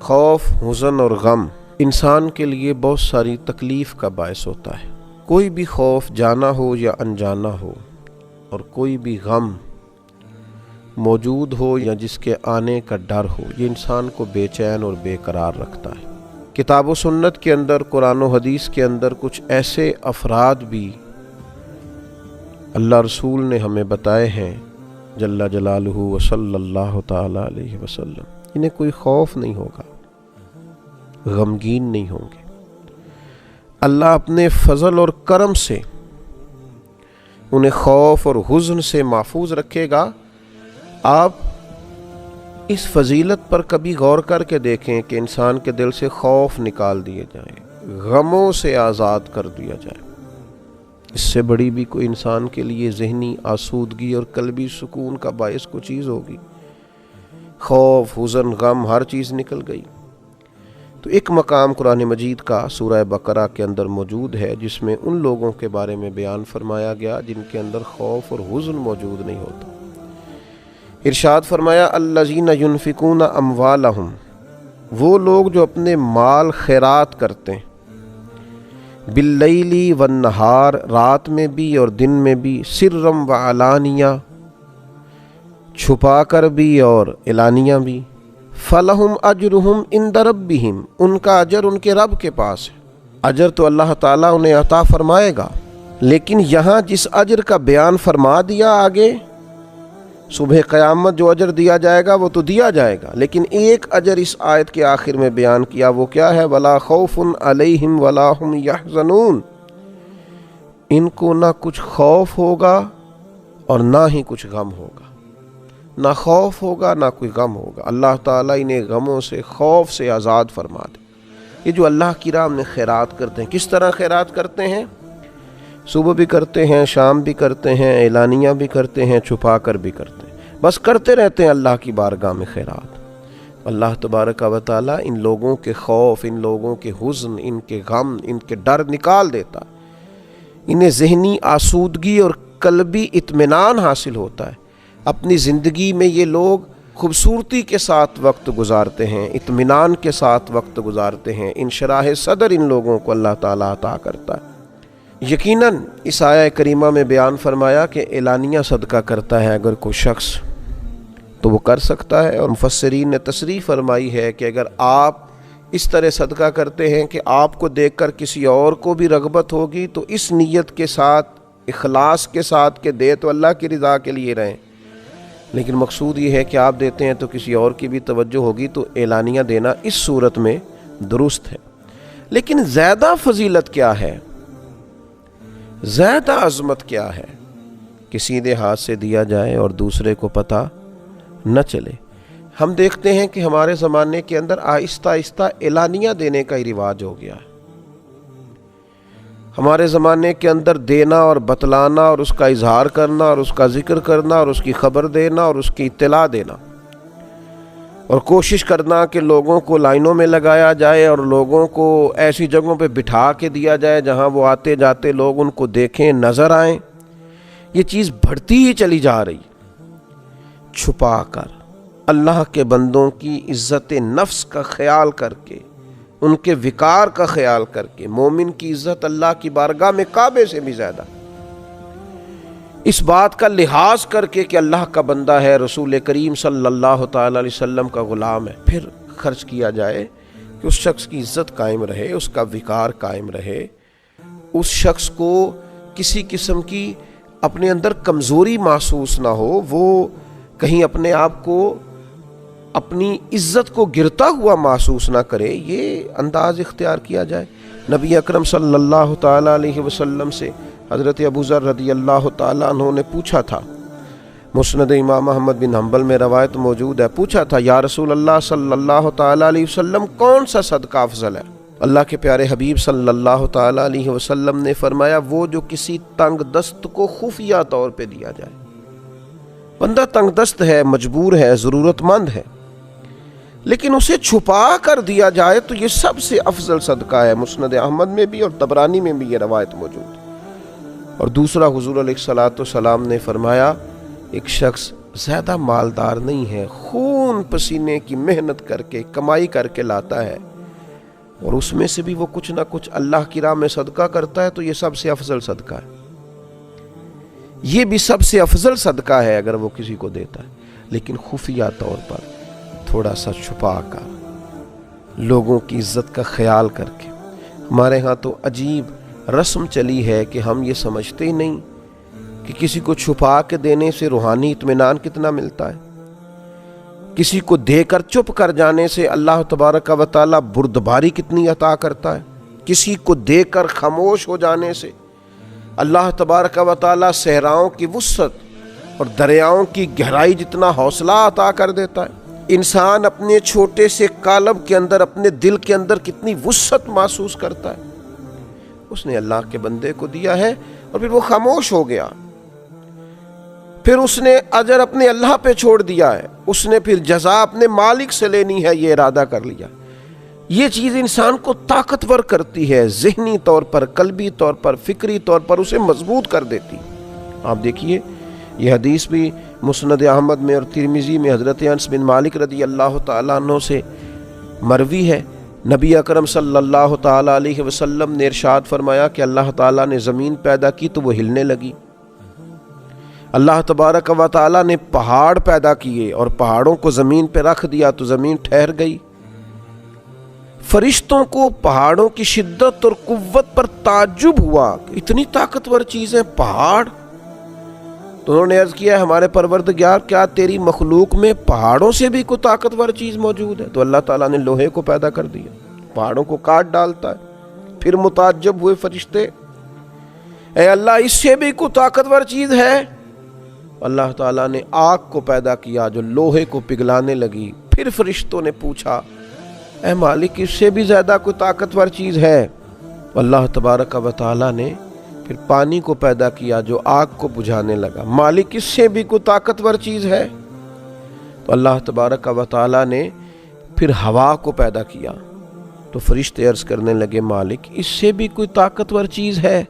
خوف، حزن اور غم انسان کے لیے بہت ساری تکلیف کا باعث ہوتا ہے۔ کوئی بھی خوف جانا ہو یا انجانا ہو، اور کوئی بھی غم موجود ہو یا جس کے آنے کا ڈر ہو، یہ انسان کو بے چین اور بے قرار رکھتا ہے۔ کتاب و سنت کے اندر، قرآن و حدیث کے اندر کچھ ایسے افراد بھی اللہ رسول نے ہمیں بتائے ہیں جل جلالہ و صلی اللہ تعالی علیہ وسلم، انہیں کوئی خوف نہیں ہوگا، غمگین نہیں ہوں گے۔ اللہ اپنے فضل اور کرم سے انہیں خوف اور حزن سے محفوظ رکھے گا۔ آپ اس فضیلت پر کبھی غور کر کے دیکھیں کہ انسان کے دل سے خوف نکال دیے جائیں، غموں سے آزاد کر دیا جائے۔ اس سے بڑی بھی کوئی انسان کے لیے ذہنی آسودگی اور قلبی سکون کا باعث کوئی چیز ہوگی؟ خوف، حزن، غم، ہر چیز نکل گئی۔ تو ایک مقام قرآن مجید کا سورہ بقرہ کے اندر موجود ہے جس میں ان لوگوں کے بارے میں بیان فرمایا گیا جن کے اندر خوف اور حزن موجود نہیں ہوتا۔ ارشاد فرمایا الذین ینفقون اموالہم، وہ لوگ جو اپنے مال خیرات کرتے ہیں، باللیل والنہار، رات میں بھی اور دن میں بھی، سرم وعلانیہ، چھپا کر بھی اور اعلانیہ بھی، فلہم اجرہم عند ربہم، ان کا اجر ان کے رب کے پاس ہے۔ اجر تو اللہ تعالیٰ انہیں عطا فرمائے گا، لیکن یہاں جس اجر کا بیان فرما دیا آگے، صبح قیامت جو اجر دیا جائے گا وہ تو دیا جائے گا، لیکن ایک اجر اس آیت کے آخر میں بیان کیا، وہ کیا ہے؟ وَلَا خَوْفٌ عَلَيْهِمْ وَلَا هُمْ يَحْزَنُونَ، ان کو نہ کچھ خوف ہوگا اور نہ ہی کچھ غم ہوگا، نہ خوف ہوگا نہ کوئی غم ہوگا۔ اللہ تعالیٰ انہیں غموں سے، خوف سے آزاد فرما دے۔ یہ جو اللہ کی راہ میں خیرات کرتے ہیں، کس طرح خیرات کرتے ہیں؟ صبح بھی کرتے ہیں، شام بھی کرتے ہیں، اعلانیہ بھی کرتے ہیں، چھپا کر بھی کرتے ہیں، بس کرتے رہتے ہیں اللہ کی بارگاہ میں خیرات۔ اللہ تبارک و تعالیٰ ان لوگوں کے خوف، ان لوگوں کے حزن، ان کے غم، ان کے ڈر نکال دیتا ہے، انہیں ذہنی آسودگی اور قلبی اطمینان حاصل ہوتا ہے۔ اپنی زندگی میں یہ لوگ خوبصورتی کے ساتھ وقت گزارتے ہیں، اطمینان کے ساتھ وقت گزارتے ہیں، انشراح صدر ان لوگوں کو اللہ تعالیٰ عطا کرتا ہے۔ یقیناً اس آیہ کریمہ میں بیان فرمایا کہ اعلانیہ صدقہ کرتا ہے اگر کوئی شخص تو وہ کر سکتا ہے، اور مفسرین نے تصریح فرمائی ہے کہ اگر آپ اس طرح صدقہ کرتے ہیں کہ آپ کو دیکھ کر کسی اور کو بھی رغبت ہوگی تو اس نیت کے ساتھ، اخلاص کے ساتھ کہ دے تو اللہ کی رضا کے لیے رہیں، لیکن مقصود یہ ہے کہ آپ دیتے ہیں تو کسی اور کی بھی توجہ ہوگی، تو اعلانیہ دینا اس صورت میں درست ہے۔ لیکن زیادہ فضیلت کیا ہے، زیادہ عظمت کیا ہے کہ سیدھے ہاتھ سے دیا جائے اور دوسرے کو پتہ نہ چلے۔ ہم دیکھتے ہیں کہ ہمارے زمانے کے اندر آہستہ آہستہ اعلانیہ دینے کا ہی رواج ہو گیا ہے۔ ہمارے زمانے کے اندر دینا اور بتلانا اور اس کا اظہار کرنا اور اس کا ذکر کرنا اور اس کی خبر دینا اور اس کی اطلاع دینا اور کوشش کرنا کہ لوگوں کو لائنوں میں لگایا جائے اور لوگوں کو ایسی جگہوں پہ بٹھا کے دیا جائے جہاں وہ آتے جاتے لوگ ان کو دیکھیں، نظر آئیں، یہ چیز بڑھتی ہی چلی جا رہی۔ چھپا کر اللہ کے بندوں کی عزت نفس کا خیال کر کے، ان کے وقار کا خیال کر کے، مومن کی عزت اللہ کی بارگاہ میں کعبے سے بھی زیادہ، اس بات کا لحاظ کر کے کہ اللہ کا بندہ ہے، رسول کریم صلی اللہ تعالی علیہ وسلم کا غلام ہے، پھر خرچ کیا جائے کہ اس شخص کی عزت قائم رہے، اس کا وقار قائم رہے، اس شخص کو کسی قسم کی اپنے اندر کمزوری محسوس نہ ہو، وہ کہیں اپنے آپ کو، اپنی عزت کو گرتا ہوا محسوس نہ کرے، یہ انداز اختیار کیا جائے۔ نبی اکرم صلی اللہ تعالی علیہ وسلم سے حضرت ابو ذر رضی اللہ تعالیٰ عنہ نے پوچھا تھا، مسند امام احمد بن حنبل میں روایت موجود ہے، پوچھا تھا یا رسول اللہ صلی اللہ تعالیٰ علیہ وسلم کون سا صدقہ افضل ہے؟ اللہ کے پیارے حبیب صلی اللہ تعالیٰ علیہ وسلم نے فرمایا وہ جو کسی تنگ دست کو خفیہ طور پہ دیا جائے۔ بندہ تنگ دست ہے، مجبور ہے، ضرورت مند ہے، لیکن اسے چھپا کر دیا جائے تو یہ سب سے افضل صدقہ ہے۔ مسند احمد میں بھی اور طبرانی میں بھی یہ روایت موجود ہے۔ اور دوسرا حضور علیہ الصلوۃ والسلام نے فرمایا ایک شخص زیادہ مالدار نہیں ہے، خون پسینے کی محنت کر کے کمائی کر کے لاتا ہے، اور اس میں سے بھی وہ کچھ نہ کچھ اللہ کی راہ میں صدقہ کرتا ہے، تو یہ سب سے افضل صدقہ ہے، یہ بھی سب سے افضل صدقہ ہے اگر وہ کسی کو دیتا ہے۔ لیکن خفیہ طور پر تھوڑا سا چھپا کر، لوگوں کی عزت کا خیال کر کے۔ ہمارے ہاں تو عجیب رسم چلی ہے کہ ہم یہ سمجھتے ہی نہیں کہ کسی کو چھپا کے دینے سے روحانی اطمینان کتنا ملتا ہے، کسی کو دے کر چپ کر جانے سے اللہ تبارک و تعالی بردباری کتنی عطا کرتا ہے، کسی کو دے کر خاموش ہو جانے سے اللہ تبارک و تعالی صحراؤں کی وسعت اور دریاؤں کی گہرائی جتنا حوصلہ عطا کر دیتا ہے۔ انسان اپنے چھوٹے سے قالب کے اندر، اپنے دل کے اندر کتنی وسعت محسوس کرتا ہے، اس نے اللہ کے بندے کو دیا ہے اور پھر وہ خاموش ہو گیا، پھر اس نے اجر اپنے اللہ پہ چھوڑ دیا ہے، اس نے پھر جزا اپنے مالک سے لینی ہے، یہ ارادہ کر لیا۔ یہ چیز انسان کو طاقتور کرتی ہے، ذہنی طور پر، قلبی طور پر، فکری طور پر اسے مضبوط کر دیتی۔ آپ دیکھیے یہ حدیث بھی مسند احمد میں اور ترمذی میں حضرت انس بن مالک رضی اللہ تعالیٰ عنہ سے مروی ہے۔ نبی اکرم صلی اللہ تعالیٰ علیہ وسلم نے ارشاد فرمایا کہ اللہ تعالیٰ نے زمین پیدا کی تو وہ ہلنے لگی، اللہ تبارک و تعالیٰ نے پہاڑ پیدا کیے اور پہاڑوں کو زمین پہ رکھ دیا تو زمین ٹھہر گئی۔ فرشتوں کو پہاڑوں کی شدت اور قوت پر تعجب ہوا کہ اتنی طاقتور چیزیں پہاڑ، تو انہوں نے عرض کیا ہمارے پروردگار کیا تیری مخلوق میں پہاڑوں سے بھی کوئی طاقتور چیز موجود ہے؟ تو اللہ تعالیٰ نے لوہے کو پیدا کر دیا، پہاڑوں کو کاٹ ڈالتا ہے۔ پھر متعجب ہوئے فرشتے، اے اللہ اس سے بھی کوئی طاقتور چیز ہے؟ اللہ تعالیٰ نے آگ کو پیدا کیا جو لوہے کو پگھلانے لگی۔ پھر فرشتوں نے پوچھا اے مالک اس سے بھی زیادہ کوئی طاقتور چیز ہے؟ اللہ تبارک و تعالیٰ نے پھر پانی کو پیدا کیا جو آگ کو بجھانے لگا۔ مالک اس سے بھی کوئی طاقتور چیز ہے؟ تو اللہ تبارک و تعالیٰ نے پھر ہوا کو پیدا کیا، تو فرشتے عرض کرنے لگے مالک اس سے بھی کوئی طاقتور چیز ہے؟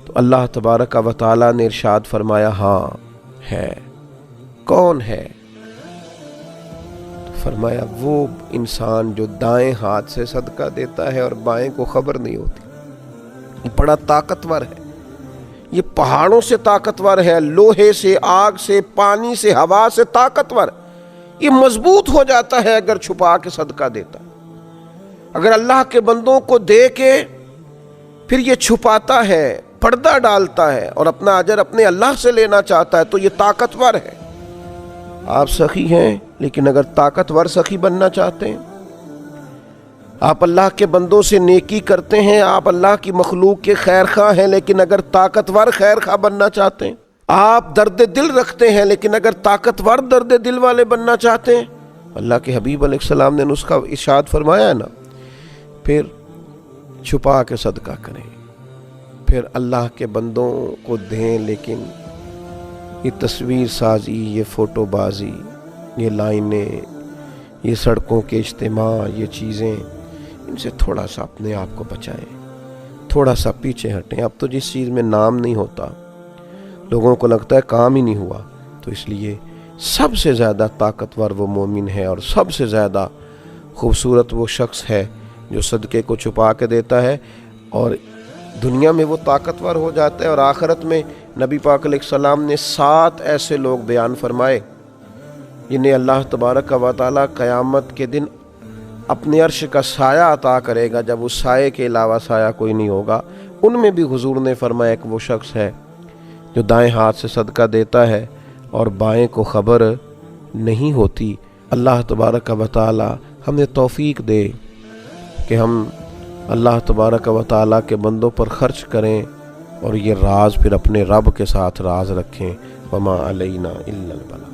تو اللہ تبارک و تعالیٰ نے ارشاد فرمایا ہاں ہے۔ کون ہے؟ تو فرمایا وہ انسان جو دائیں ہاتھ سے صدقہ دیتا ہے اور بائیں کو خبر نہیں ہوتی۔ یہ بڑا طاقتور ہے، یہ پہاڑوں سے طاقتور ہے، لوہے سے، آگ سے، پانی سے، ہوا سے طاقتور، یہ مضبوط ہو جاتا ہے اگر چھپا کے صدقہ دیتا ہے۔ اگر اللہ کے بندوں کو دے کے پھر یہ چھپاتا ہے، پردہ ڈالتا ہے اور اپنا اجر اپنے اللہ سے لینا چاہتا ہے تو یہ طاقتور ہے۔ آپ سخی ہیں لیکن اگر طاقتور سخی بننا چاہتے ہیں، آپ اللہ کے بندوں سے نیکی کرتے ہیں، آپ اللہ کی مخلوق کے خیر خواہ ہیں، لیکن اگر طاقتور خیر خواہ بننا چاہتے ہیں، آپ درد دل رکھتے ہیں لیکن اگر طاقتور درد دل والے بننا چاہتے ہیں، اللہ کے حبیب علیہ السلام نے نسخہ ارشاد فرمایا ہے نا، پھر چھپا کے صدقہ کریں، پھر اللہ کے بندوں کو دیں، لیکن یہ تصویر سازی، یہ فوٹو بازی، یہ لائنیں، یہ سڑکوں کے اجتماع، یہ چیزیں، ان سے تھوڑا سا اپنے آپ کو بچائیں، تھوڑا سا پیچھے ہٹیں۔ اب تو جس چیز میں نام نہیں ہوتا لوگوں کو لگتا ہے کام ہی نہیں ہوا، تو اس لیے سب سے زیادہ طاقتور وہ مومن ہے اور سب سے زیادہ خوبصورت وہ شخص ہے جو صدقے کو چھپا کے دیتا ہے، اور دنیا میں وہ طاقتور ہو جاتا ہے، اور آخرت میں نبی پاک علیہ السلام نے 7 ایسے لوگ بیان فرمائے جنہیں اللہ تبارک و تعالیٰ قیامت کے دن اپنے عرش کا سایہ عطا کرے گا، جب اس سائے کے علاوہ سایہ کوئی نہیں ہوگا۔ ان میں بھی حضور نے فرمایا کہ وہ شخص ہے جو دائیں ہاتھ سے صدقہ دیتا ہے اور بائیں کو خبر نہیں ہوتی۔ اللہ تبارک و تعالیٰ ہمیں توفیق دے کہ ہم اللہ تبارک و تعالیٰ کے بندوں پر خرچ کریں اور یہ راز پھر اپنے رب کے ساتھ راز رکھیں۔ وما علینا الا البلاغ۔